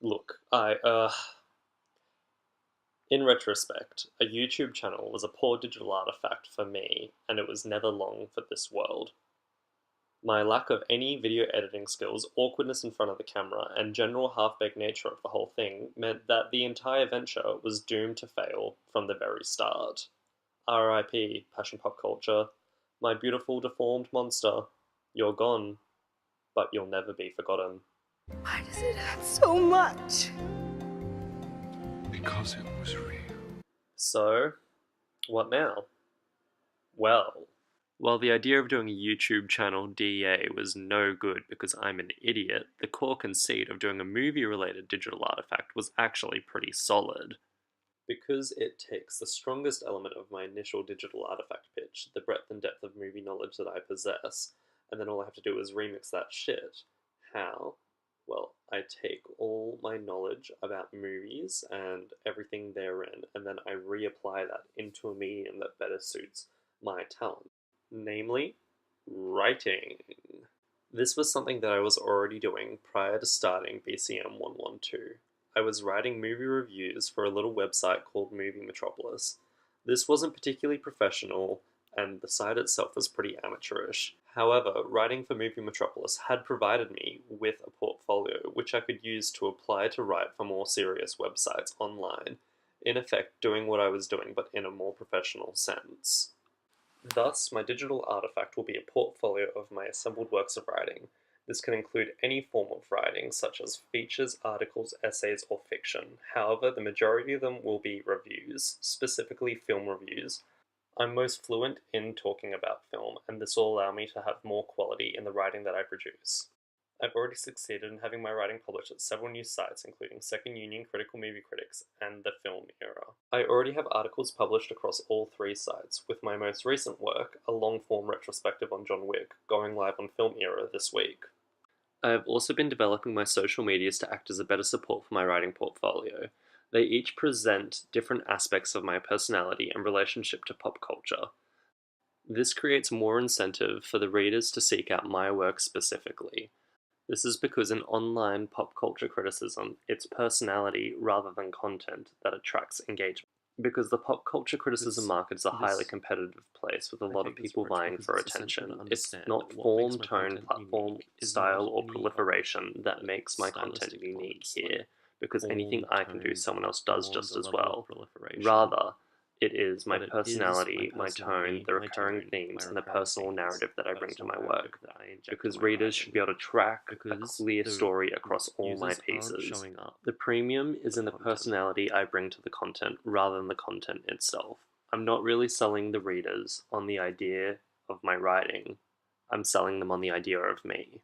Look, in retrospect, a YouTube channel was a poor digital artifact for me, and it was never long for this world. My lack of any video editing skills, awkwardness in front of the camera, and general half-baked nature of the whole thing meant that the entire venture was doomed to fail from the very start. R.I.P. Passion Pop Culture. My beautiful deformed monster. You're gone, but you'll never be forgotten. Why does it hurt so much? Because it was real. So, what now? Well, while the idea of doing a YouTube channel DA was no good because I'm an idiot, the core conceit of doing a movie-related digital artifact was actually pretty solid. Because it takes the strongest element of my initial digital artifact pitch, the breadth and depth of movie knowledge that I possess, and then all I have to do is remix that shit. How? Well, I take all my knowledge about movies and everything therein, and then I reapply that into a medium that better suits my talent. Namely, writing. This was something that I was already doing prior to starting BCM 112. I was writing movie reviews for a little website called Movie Metropolis. This wasn't particularly professional, and the site itself was pretty amateurish. However, writing for Movie Metropolis had provided me with a portfolio which I could use to apply to write for more serious websites online, in effect doing what I was doing but in a more professional sense. Thus, my digital artifact will be a portfolio of my assembled works of writing. This can include any form of writing, such as features, articles, essays, or fiction. However, the majority of them will be reviews, specifically film reviews. I'm most fluent in talking about film, and this will allow me to have more quality in the writing that I produce. I've already succeeded in having my writing published at several news sites, including Second Union, Critical Movie Critics, and The Film Era. I already have articles published across all three sites, with my most recent work, a long-form retrospective on John Wick, going live on Film Era this week. I have also been developing my social medias to act as a better support for my writing portfolio. They each present different aspects of my personality and relationship to pop culture. This creates more incentive for the readers to seek out my work specifically. This is because in online pop culture criticism, it's personality rather than content that attracts engagement. Because the pop culture criticism market is a highly competitive place with a lot of people vying for attention. It's not form, tone, platform, style, or proliferation that makes my content unique here, because anything I can do someone else does just as well. Rather, it is my personality, my tone, the recurring themes, and the personal narrative that I bring to my work, because readers should be able to track a clear story across all my pieces. The premium is in the personality I bring to the content rather than the content itself. I'm not really selling the readers on the idea of my writing, I'm selling them on the idea of me.